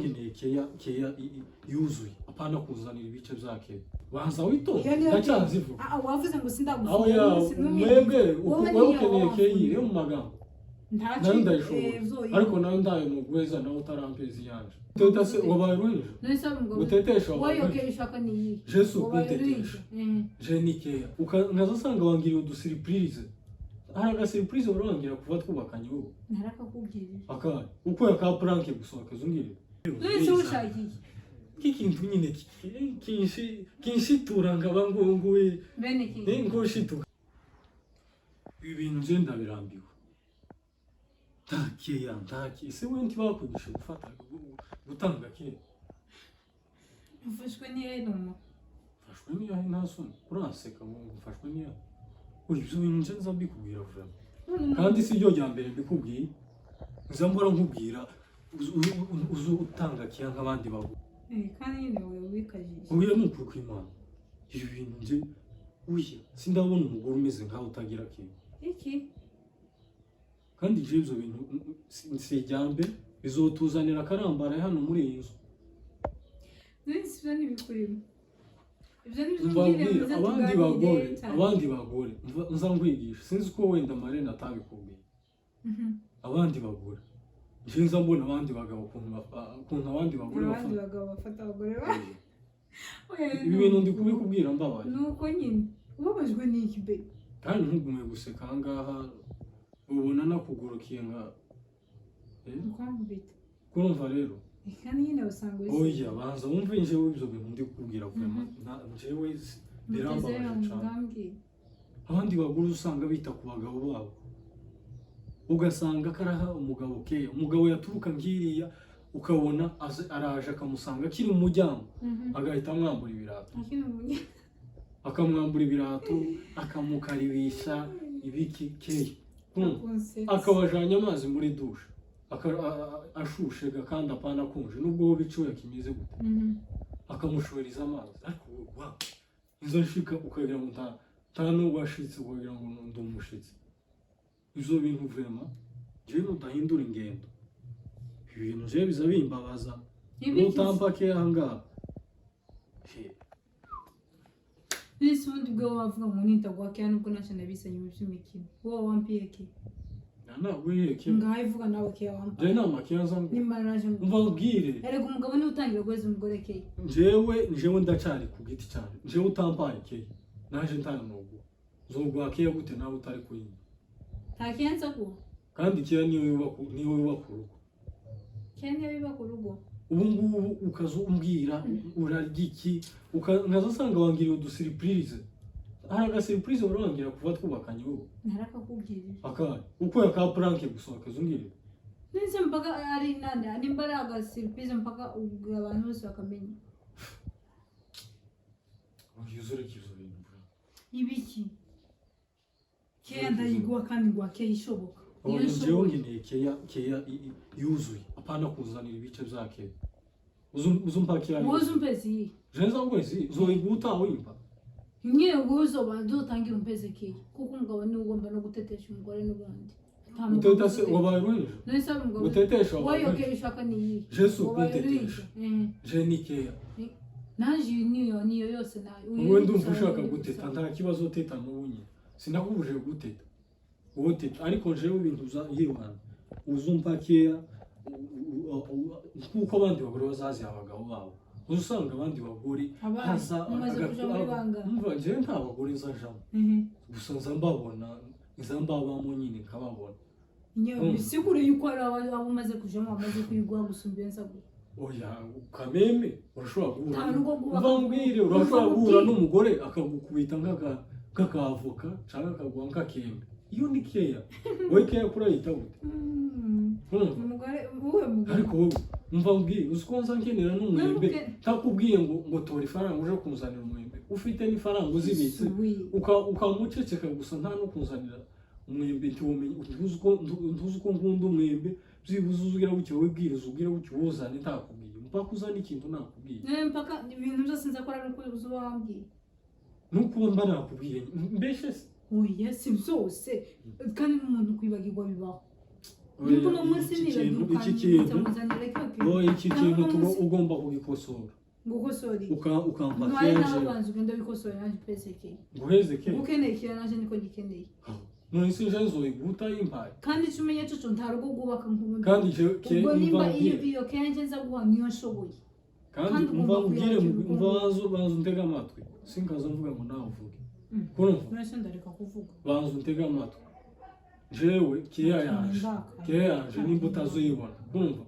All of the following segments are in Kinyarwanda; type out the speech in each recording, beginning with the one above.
nkeneye keya yuzuye apana kuzanira ibice byake banza witonde ndacyazivuga wavuze ngo aho ya mwebwe wowe ukeneye keyi yo mu magambo nayo ndayishoboye ariko nayo ndaye mu gweza nawe utarampeza yanje teta se wabaye ruhije gutetesha wayoke ishaka ni iyi Jesu gutetesha je nikeya ukazasanga wangiriye udusiripurize araga surprise urangira kuva twubakanye ubu narakakubwirije akari uko yaka prank gusohoka zungire nese ushagiye kikintu nyine kinshi turanga bangunguye bene ki ngo shitu ibintu nje ndabirambiwe taki se we ntibakugisha gufata gutanga ke ufashwe niye no fashwe niye nasoni uraseka ngo ufashwe niye ibyo bintu nje nzabikubwira vuba kandi si ryo rya mbere mbikubwiye nzambura nkubwira uzu utanga kiya nk'abandi bago kandi nyine wowe wikajije ubuye n'ukuri kw'Imana ibi bintu nje uya sindabona umugore umeze nkaho utagira kintu iki kandi je ibyo bintu sijyambe bizotuzanira karambara hano muri iyi nzu nzi n'ibikurimo abandi bagore nzangwigisha sinzi ko wenda Marina atabikubiye abandi bagore nje nza mbona abandi bagabo kuntu abandi bagore bafata abagore ibi bintu ndi kubikubwira mbabaye nuko nyine ubabajwe n'iki be kandi ntugume guseka ngaha ubona nakugurukiye nka kurumva rero kandi nyine usanga oya banza wumve njewe ibyo bintu ndi kukubwira kwema njewe birambabaje cyane abandi bagore usanga bita ku bagabo babo ugasanga karaha umugabo keya umugabo yaturuka ngiriya ukabona araje akamusanga akiri mu muryango agahita amwambura ibirato akamwambura ibirato akamukaribisha ibiki keya akabajanya amazi muri dushe ashushe kandi apana kunje nubwo bicuye kimeze gute akamushoreza amazi ariko wa izo nshika ukagira ngo nta nubwo washitse ukagira ngo ndi umushitsi ibyo bintu vrema je nudahindura ingendo ibintu je biza bimbabaza nutampake ahangaha nisi ubundi bwo wavuga ngo nitagwa kya nubwo naca nabisanye mu by'imikino wowe wampiye ki ntabwo yeke ngaho ivuga nawe ke wampa je nama kiyaza ngo nimba naje ngo umva ubwire erega umugabo ni utangira gweza umugore ke jewe ndacari ku giti cyane jewe utampaye ke naje ntana nubwo zogwa ke gute nawe utari kuyima ntakenza ko kandi kiya niwe wubaka urugo kene biba ku rugo ubu ngubu ukazumbwira urarya iki ukazasanga wangiriye udusiripurize araga surprise urangira kuva twubakanye ubu narakakubwirije akari uko yaka prank gusohoka zungire nese mpaka ari nanda nimbaraga surprise mpaka abantu bose bakamenya yuzure ibintu ibiki kenda yigwa kandi ngwa ke ishoboka iyo nkeneye keya yuzuye apana kuzanira ibice byake uzumpakira uzumpezi jenza ngwezi zoiguta wimpa nyine guzo bazotangira umpeze ke kuko umugabo ni ugomba no gutetesha umugore n'ubandi uteta se wabaye ruhije nese umugabo gutetesha wayoke ishaka ni iyi Jesu gutetesha je nikeya naje niyo yose nayo wowe ndumva ushaka guteta nta kibazo uteta n'ubunye sinakubuje guteta wote ariko jewe ibintu yibana uzumpakeya kuko abandi bagore bazazi abagabo babo usanga abandi bagore haza umva je nta bagore nzajamo gusa nzambabona nzambabamo nyine nkababona bisigure yuko ari abo umaze kujamo amaze kwigwa gusumbenza gute oya kameme urashobora guhura n'umugore akagukubita nk'akavoka cyangwa akaguha nk'akembe iyo ni keya wowe keya kurayita gute umugore ariko wowe umva mbwira uzi ko nza nkenera n'umwembe ntakubwiye ngo tora ifaranga uje kumuzanira umwembe ufite n'ifaranga uzibitse ukamuceceka gusa nta no kumuzanira umwembe ntuzi ko nkunda umwembe byibuze uzugira gutyo wibwiriza ubwira gutyo wuzane ntakubwiye mpaka uzana ikintu nakubwiye mpaka ibintu byose nzakora nuko uzuba wambwiye nuko mba nakubwiye mbese se oya si byose kandi n'umuntu kwibagirwa bibaho nibwo no munsi niba iki kintu ugomba kugikosora gukosora ukampa kenshi kenshi nawe banza ugenda bikosora naje pese ke nguheze kenshi ukeneye kira naje niko gikeneye none sinje nzoyiguta yimpaye kandi cumenye cyo ntarugo gubaka nk'umuntu kandi ubwo nimba iyo kenshi nza guha niyo nshoboye kandi umva ubwire banza untega amatwi sinkaza mvuga ngo nawe uvuge kurumva nase ndareka kuvuga banza untega amatwi jewe kiya yanje nimba utazoyibona kurumva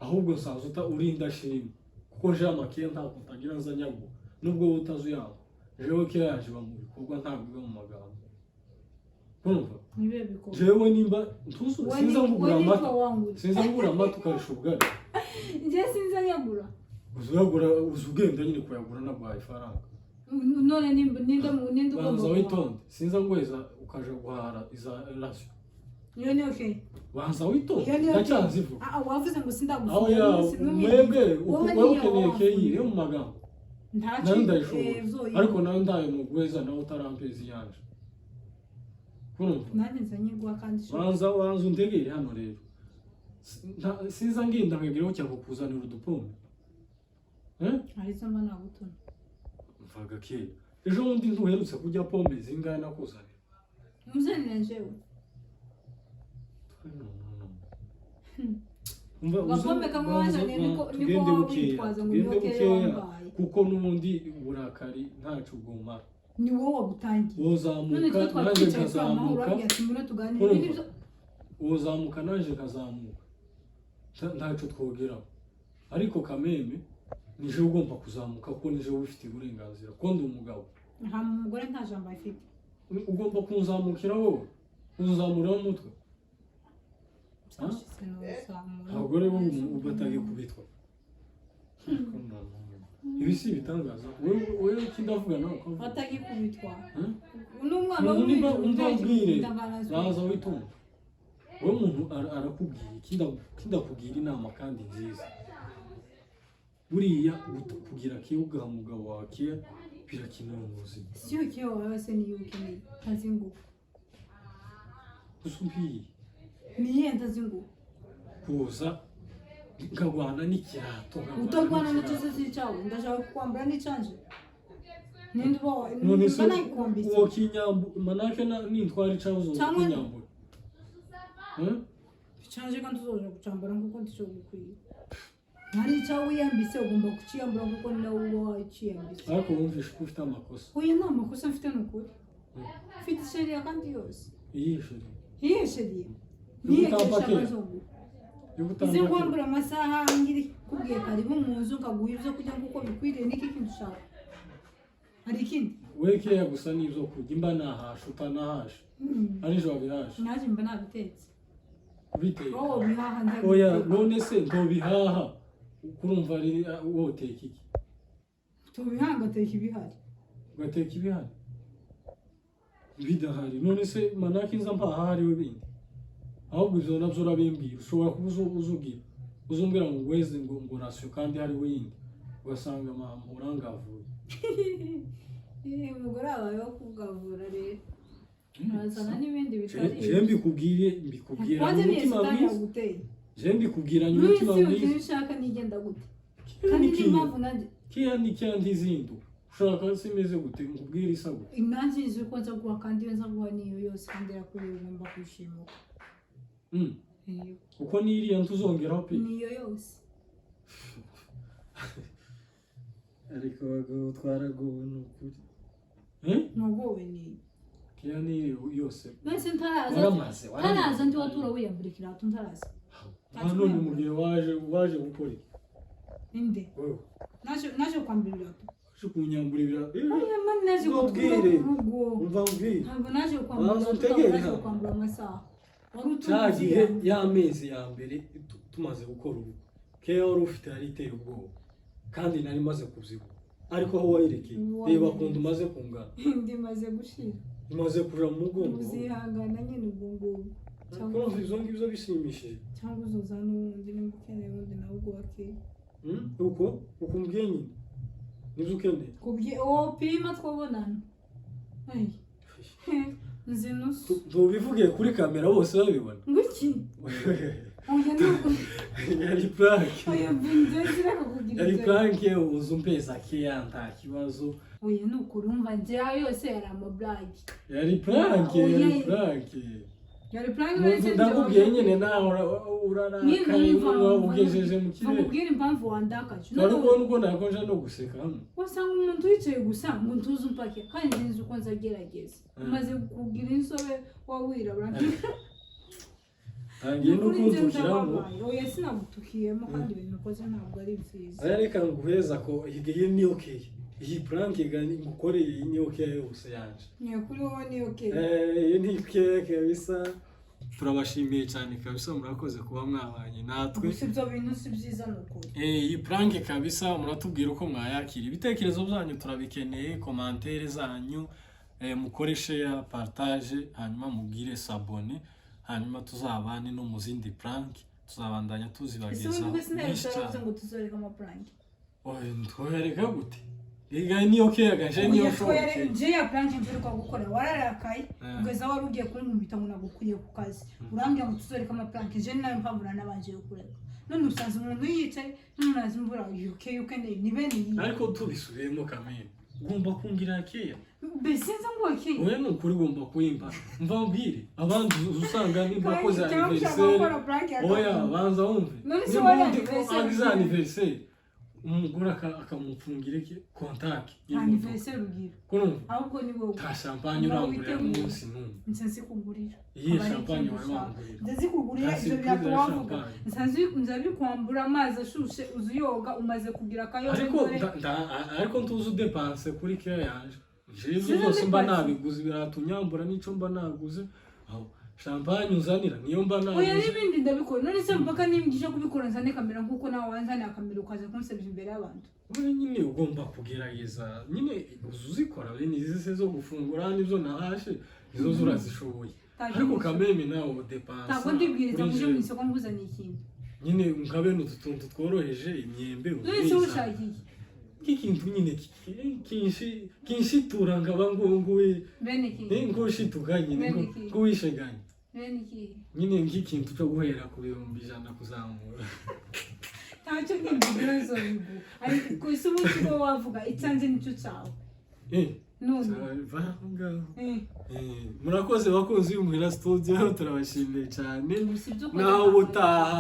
ahubwo nsaza urinda shima kuko je amakiye ntabwo utagira nza nyago nubwo utazuyamba jewe kiya yanje ba mu bikorwa ntabwo iba mu magambo kurumva nibe bikorwa jewe nimba sinza ngugura amata ukarisha ubugari nje sinza nyagura uzugenda nyine kuyagura nabwaye ifaranga none ninda banza witonde sinza ngweza ukaja guhara iza rasyo iyo ni okay banza witonde ndacyanzivu wavuze ngo sindagufa aho ya mwebwe ukeneye keyire yo mu magambo ntacyo ndayishobora ariko nawe ndaye mu gweza nawe utarampezi yanje kurumva nanjye nzanye gwa kandi banza untegere hano rero sinza ngenda nkageraho cyangwa kuzanira udupombe ahise mba nagutuna mvaga kera ejo bundi ntuherutse kujya pombe zingahe nakuzanira umuzanira njyewe wapombe kamwe wazaniye niko witwaza ngo niyo kere wambaye kuko n'ubundi uburakari ntacu bwumara ni wowe wagutangiye wozamuka nanjye nkazamuka wozamuka nanjye nkazamuka ntacu twogeraho ariko kameme nije ugomba kuzamuka kuko nije ufite uburenganzira ko ndi umugabo nta mugore nta jambo afite ugomba kunzamukira wowe uzamuraho umutwe abagore bo batagiye kubitwa ibi si ibitangaza wewe kindavuga nawe batagiye kubitwa n'umwana w'umubwire baza witonda wowe umuntu arakubwiye kindakubwira inama kandi nziza buriya kugira kiyo ugaha umugabo wawe kiya birakenewe mu buzima siyo kiyo wawe se niyo ukeneye ntazi ngufu usumbiye niye ntazi ngufu kuza nkagwana n'ikirato utarwana n'ikizezi cyawe ndashaka kwambara n'icanje ninde bo none se uwo kinyambu manake n'intwari cyawe zo kinyambura canje kandi uzoje gucambara nkuko ndico gukwiye hari icyawe wiyambitse ugomba kuciyambura kuko nawe uba waciyambitse ariko wumvishe ko ufite amakosa oya nta makosa mfite n'ukuri mfite sheriya kandi yose iyihe sheriya niye kesha amazungu izi kwambura amasaha ngiri kubwiye karibu mu nzu ukaguha ibyo kurya kuko bikwiriye n'iki kintu ushaka hari ikindi we keya gusa n'ibyo kurya imba nahasha utanahasha ari ejo wabihasha naje mba nabitetse kubiteka wowe bihaha ntabwo oya none se ntobihaha kurumva ari woteka iki tubihaha ngateka ibihari ugateka ibihari bidahari none se manake nza mpaha hariwe bindi ahubwo ivyo navyo urabimbwira ushobora kuba uzumbwira ngo ngweze ngo rasyo kandi hariwe yindi ugasanga mama urangavuye umugore wawe wo kugavura rero nazana n'ibindi bitari je mbikubwira n'umutima mwiza je mbikubwiranye umutima mwiza n'ibyo ushaka nigenda gute kandi n'impamvu nanjye kiya ni cya ndizindu ushaka simeze gute nkubwira isa gute nanjye nzi ko nza guha kandi iyo nza guha niyo yose kandi yakureba ugomba kwishimuka uko n'iriya ntuzongeraho pe niyo yose ariko abagabo twaragowe ni ukuri ntugowe ni kiya ni yose mbese ntaraza ndi watura wiyambura ikirato ntaraza none mu gihe waje gukora iki inde naje kwambura ibirato naje kunyambura ibirato naje kubwire umva mbwire ntabwo naje kwambura amasaha cyagihe y'amezi ya mbere tumaze gukora ubu keya wari ufite yari iteye ubwoba kandi nari maze kubyibuha ariko aho wayirekeye reba kuntu umaze kungana ndimaze gushira umaze kuja mu mugongo uzihangana nyine ubwo ngubwo cyangwa ivyo ngivyo bishimishije cyangwa uzoza n'ubundi nimba ukeneye ubundi nawe ubwo wakeye uko ukumbwiye nyine nivyo ukeneye pima twabonana nzi nusu tubivugiye kuri kamera bose babibona ngwiki oya nuko yari prank oya binzira kukugira yari prank uzumpeza kiya nta kibazo oya nuko urumva nje yose yari amablagi yari prank yari prank ndakubwiye nyine nawe urarakaye ugejeje mu kirere nkubwira impamvu wandakaje nuko nakonje no guseka hano wasanga umuntu wicaye gusa ngo ntuze umpake kandi nzi uko nzagerageza umaze kugira insobe wawirabura ngiye no kuntukiramo oya sinagutukiyemo kandi ibintu ukoze ntabwo ari byiza reka nguheza ko iyi ni okay iyi prank gani ngukoreye ni okay yose yanje ni kuri wowe ni okay ni okay kabisa turabashimiye cyane kabisa murakoze kuba mwabanye natwe gusa ibyo bintu si byiza n'ukuri iyi prank kabisa muratubwira uko mwayakira ibitekerezo byanyu turabikeneye commentaire zanyu mukore share partage hanyuma mubwire s'abonner hanyuma tuzabane no mu zindi prank tuzabandanya tuzibageza ngo tuzoreka ama prank ntwereka gute Iga ni okay agaje ni okay. Je ya prank mperuka gukora wararakaye ugeza wari ugiye kunkubita ngo nagukuriye ku kazi. Urambye ngo tuzoreka ama prank je nayo mpabura nabanje gukureka. None usanze umuntu yicaye ntunazi mbura yuke ni bene yi. Ariko tubisubiyemo kamera. Ugomba kungira kiya. Besenza ngo kiya. Oya no kuri gomba kuyimba. Mva mbire abandi usanga ni bakoze anniversaire. Oya banza umve. None se wari anniversaire. Umugura akamupfungira iki contact anniversaire ugira kuno ahubwo ni wowe ta champagne urangurira umunsi numwe nsanze kugurira iyi champagne warangurira ndazi kugurira ibyo byatwavuga nsanze nzabi kwambura amazi ashushe uzuyoga umaze kugira kayo ariko ntuzu dépense kuri ke yanje jezo zose mba nabiguze biratunyambura nico mba naguze aho champagne uzanira niyo mba naguze oya n'ibindi ndabikora none se mpaka nimbije kubikora nzane kamera nkuko nawe wanzane kamera ukaza kunsebya imbere y'abantu wowe nyine ugomba kugerageza nyine uzikora bene izi zo gufungura nibyo nahashe nizo zurazishoboye ariko kameme nawe udepansa ntabwo ndibwiriza muje mu isoko nguzanye ikintu nyine nkabe n'utuntu tworoheje imyembe none ushakiye kikintu nyine kinshitura ngaba ngongowe bene ki ngoshituganye ngo wisheganye bene ki nyine ngikintu cyo guhera ku 100 kuzamura ntacyo ngibizo bigu ariko isubu cyo wavuga itanze nicyo cyawe none vanga murakoze bakunzi y'umuhira studio turabashimiye cyane nawe utaha